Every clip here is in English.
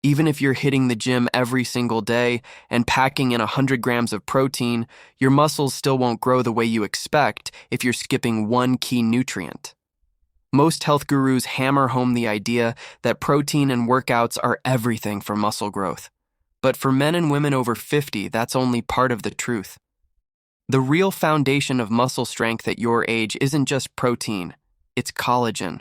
Even if you're hitting the gym every single day and packing in 100 grams of protein, your muscles still won't grow the way you expect if you're skipping one key nutrient. Most health gurus hammer home the idea that protein and workouts are everything for muscle growth. But for men and women over 50, that's only part of the truth. The real foundation of muscle strength at your age isn't just protein, it's collagen.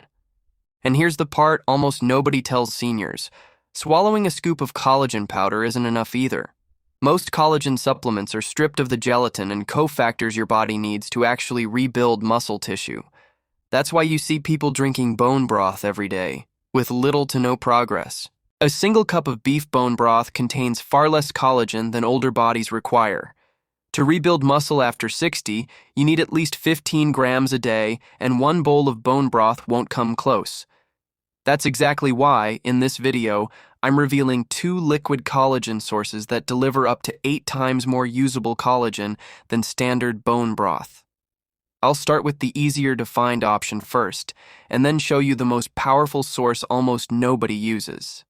And here's the part almost nobody tells seniors. Swallowing a scoop of collagen powder isn't enough either. Most collagen supplements are stripped of the gelatin and cofactors your body needs to actually rebuild muscle tissue. That's why you see people drinking bone broth every day, with little to no progress. A single cup of beef bone broth contains far less collagen than older bodies require. To rebuild muscle after 60, you need at least 15 grams a day, and one bowl of bone broth won't come close. That's exactly why, in this video, I'm revealing 2 liquid collagen sources that deliver up to 8 times more usable collagen than standard bone broth. I'll start with the easier to find option first, and then show you the most powerful source almost nobody uses.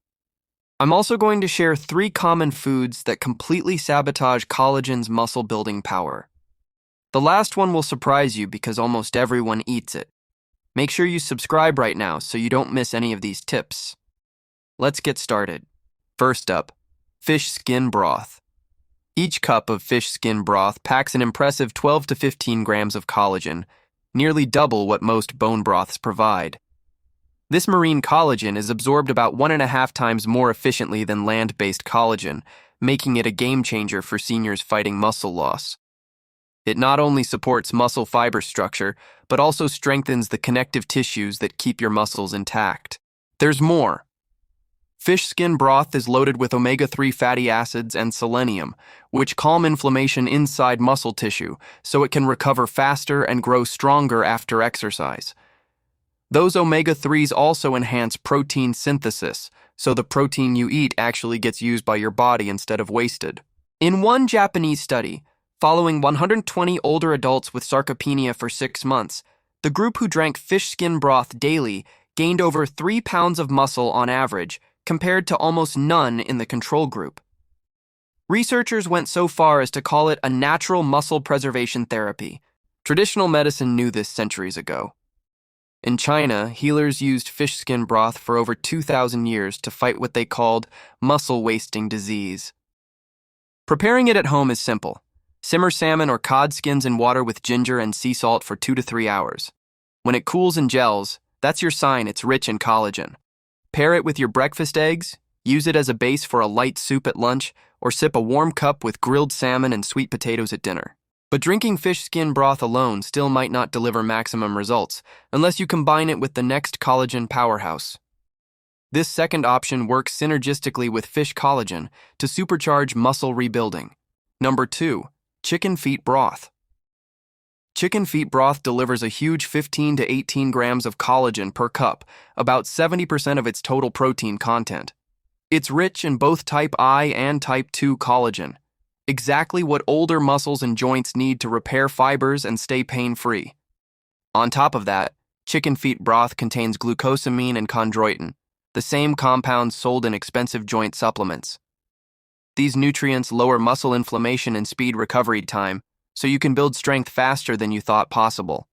I'm also going to share 3 common foods that completely sabotage collagen's muscle-building power. The last one will surprise you because almost everyone eats it. Make sure you subscribe right now so you don't miss any of these tips. Let's get started. First up, fish skin broth. Each cup of fish skin broth packs an impressive 12 to 15 grams of collagen, nearly double what most bone broths provide. This marine collagen is absorbed about 1.5 times more efficiently than land-based collagen, making it a game changer for seniors fighting muscle loss. It not only supports muscle fiber structure, but also strengthens the connective tissues that keep your muscles intact. There's more. Fish skin broth is loaded with omega-3 fatty acids and selenium, which calm inflammation inside muscle tissue so it can recover faster and grow stronger after exercise. Those omega-3s also enhance protein synthesis, so the protein you eat actually gets used by your body instead of wasted. In one Japanese study, following 120 older adults with sarcopenia for 6 months, the group who drank fish skin broth daily gained over 3 pounds of muscle on average, compared to almost none in the control group. Researchers went so far as to call it a natural muscle preservation therapy. Traditional medicine knew this centuries ago. In China, healers used fish skin broth for over 2,000 years to fight what they called muscle-wasting disease. Preparing it at home is simple. Simmer salmon or cod skins in water with ginger and sea salt for 2 to 3 hours. When it cools and gels, that's your sign it's rich in collagen. Pair it with your breakfast eggs, use it as a base for a light soup at lunch, or sip a warm cup with grilled salmon and sweet potatoes at dinner. But drinking fish skin broth alone still might not deliver maximum results unless you combine it with the next collagen powerhouse. This second option works synergistically with fish collagen to supercharge muscle rebuilding. Number 2, chicken feet broth. Chicken feet broth delivers a huge 15 to 18 grams of collagen per cup, about 70% of its total protein content. It's rich in both type I and type 2 collagen, exactly what older muscles and joints need to repair fibers and stay pain-free. On top of that, chicken feet broth contains glucosamine and chondroitin, the same compounds sold in expensive joint supplements. These nutrients lower muscle inflammation and speed recovery time, so you can build strength faster than you thought possible.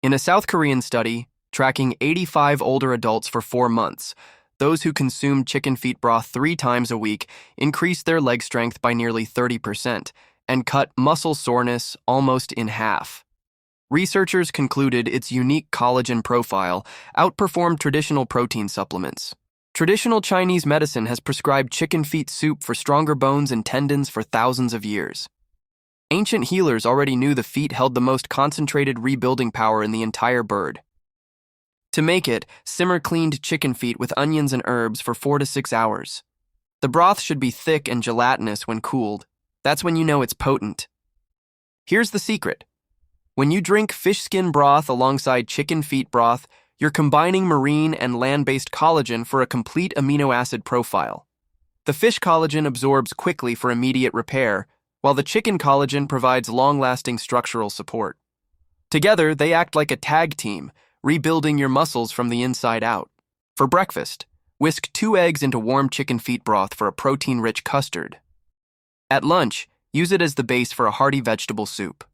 In a South Korean study, tracking 85 older adults for 4 months, those who consumed chicken feet broth 3 times a week increased their leg strength by nearly 30% and cut muscle soreness almost in half. Researchers concluded its unique collagen profile outperformed traditional protein supplements. Traditional Chinese medicine has prescribed chicken feet soup for stronger bones and tendons for thousands of years. Ancient healers already knew the feet held the most concentrated rebuilding power in the entire bird. To make it, simmer cleaned chicken feet with onions and herbs for 4 to 6 hours. The broth should be thick and gelatinous when cooled. That's when you know it's potent. Here's the secret. When you drink fish skin broth alongside chicken feet broth, you're combining marine and land-based collagen for a complete amino acid profile. The fish collagen absorbs quickly for immediate repair, while the chicken collagen provides long-lasting structural support. Together, they act like a tag team, rebuilding your muscles from the inside out. For breakfast, Whisk 2 eggs into warm chicken feet broth for a protein-rich custard. At lunch, use it as the base for a hearty vegetable soup.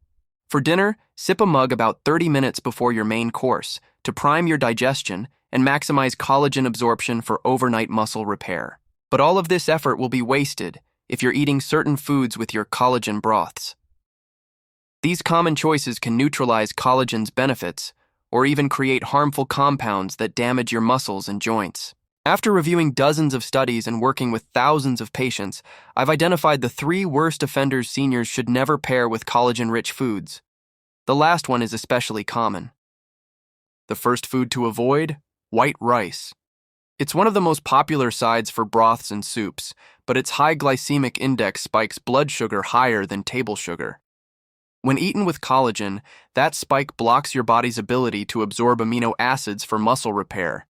For dinner, sip a mug about 30 minutes before your main course to prime your digestion and maximize collagen absorption for overnight muscle repair. But all of this effort will be wasted if you're eating certain foods with your collagen broths. These common choices can neutralize collagen's benefits or even create harmful compounds that damage your muscles and joints. After reviewing dozens of studies and working with thousands of patients, I've identified the 3 worst offenders seniors should never pair with collagen-rich foods. The last one is especially common. The first food to avoid: white rice. It's one of the most popular sides for broths and soups, but its high glycemic index spikes blood sugar higher than table sugar. When eaten with collagen, that spike blocks your body's ability to absorb amino acids for muscle repair.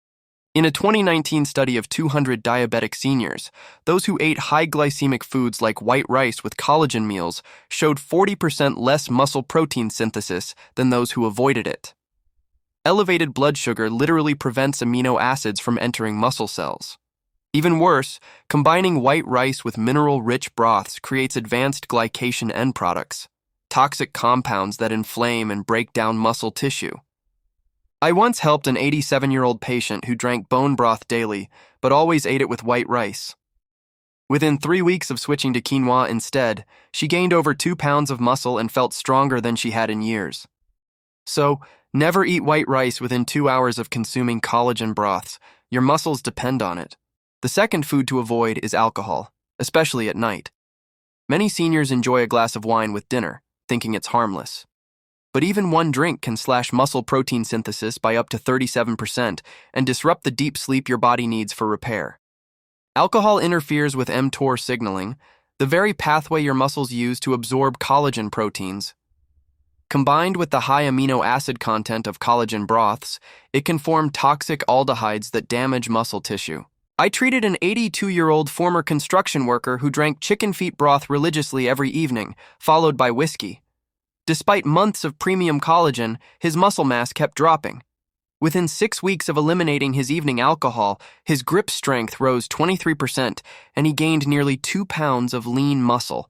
In a 2019 study of 200 diabetic seniors, those who ate high glycemic foods like white rice with collagen meals showed 40% less muscle protein synthesis than those who avoided it. Elevated blood sugar literally prevents amino acids from entering muscle cells. Even worse, combining white rice with mineral-rich broths creates advanced glycation end products, toxic compounds that inflame and break down muscle tissue. I once helped an 87-year-old patient who drank bone broth daily, but always ate it with white rice. Within 3 weeks of switching to quinoa instead, she gained over 2 pounds of muscle and felt stronger than she had in years. So, never eat white rice within 2 hours of consuming collagen broths. Your muscles depend on it. The second food to avoid is alcohol, especially at night. Many seniors enjoy a glass of wine with dinner, thinking it's harmless. But even one drink can slash muscle protein synthesis by up to 37% and disrupt the deep sleep your body needs for repair. Alcohol interferes with mTOR signaling, the very pathway your muscles use to absorb collagen proteins. Combined with the high amino acid content of collagen broths, it can form toxic aldehydes that damage muscle tissue. I treated an 82-year-old former construction worker who drank chicken feet broth religiously every evening, followed by whiskey. Despite months of premium collagen, his muscle mass kept dropping. Within 6 weeks of eliminating his evening alcohol, his grip strength rose 23%, and he gained nearly 2 pounds of lean muscle.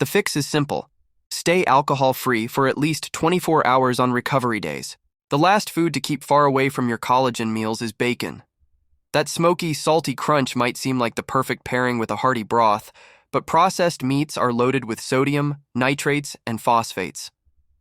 The fix is simple. Stay alcohol-free for at least 24 hours on recovery days. The last food to keep far away from your collagen meals is bacon. That smoky, salty crunch might seem like the perfect pairing with a hearty broth, but processed meats are loaded with sodium, nitrates, and phosphates.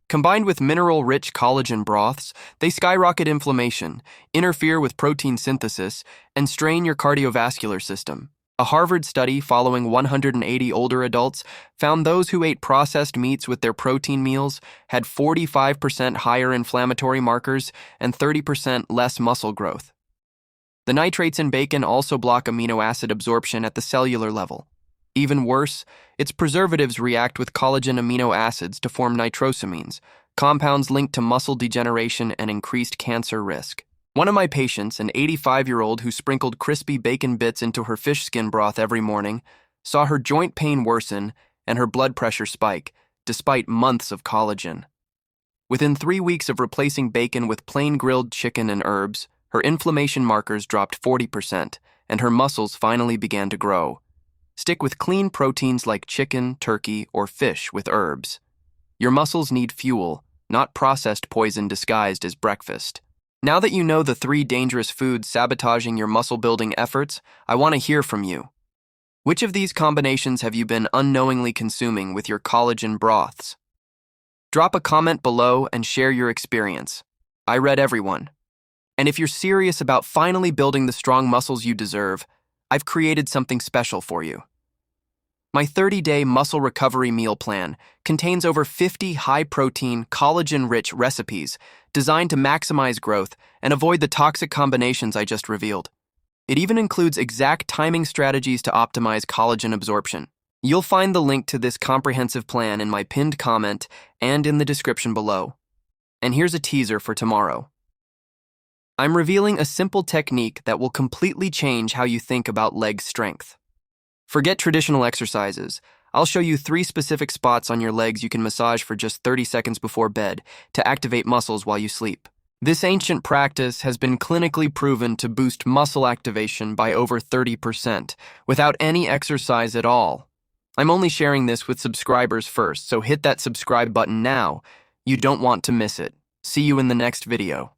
Combined with mineral-rich collagen broths, they skyrocket inflammation, interfere with protein synthesis, and strain your cardiovascular system. A Harvard study following 180 older adults found those who ate processed meats with their protein meals had 45% higher inflammatory markers and 30% less muscle growth. The nitrates in bacon also block amino acid absorption at the cellular level. Even worse, its preservatives react with collagen amino acids to form nitrosamines, compounds linked to muscle degeneration and increased cancer risk. One of my patients, an 85-year-old who sprinkled crispy bacon bits into her fish skin broth every morning, saw her joint pain worsen and her blood pressure spike, despite months of collagen. Within 3 weeks of replacing bacon with plain grilled chicken and herbs, her inflammation markers dropped 40%, and her muscles finally began to grow. Stick with clean proteins like chicken, turkey, or fish with herbs. Your muscles need fuel, not processed poison disguised as breakfast. Now that you know the 3 dangerous foods sabotaging your muscle-building efforts, I want to hear from you. Which of these combinations have you been unknowingly consuming with your collagen broths? Drop a comment below and share your experience. I read everyone. And if you're serious about finally building the strong muscles you deserve, I've created something special for you. My 30-day muscle recovery meal plan contains over 50 high-protein, collagen-rich recipes designed to maximize growth and avoid the toxic combinations I just revealed. It even includes exact timing strategies to optimize collagen absorption. You'll find the link to this comprehensive plan in my pinned comment and in the description below. And here's a teaser for tomorrow. I'm revealing a simple technique that will completely change how you think about leg strength. Forget traditional exercises. I'll show you 3 specific spots on your legs you can massage for just 30 seconds before bed to activate muscles while you sleep. This ancient practice has been clinically proven to boost muscle activation by over 30% without any exercise at all. I'm only sharing this with subscribers first, so hit that subscribe button now. You don't want to miss it. See you in the next video.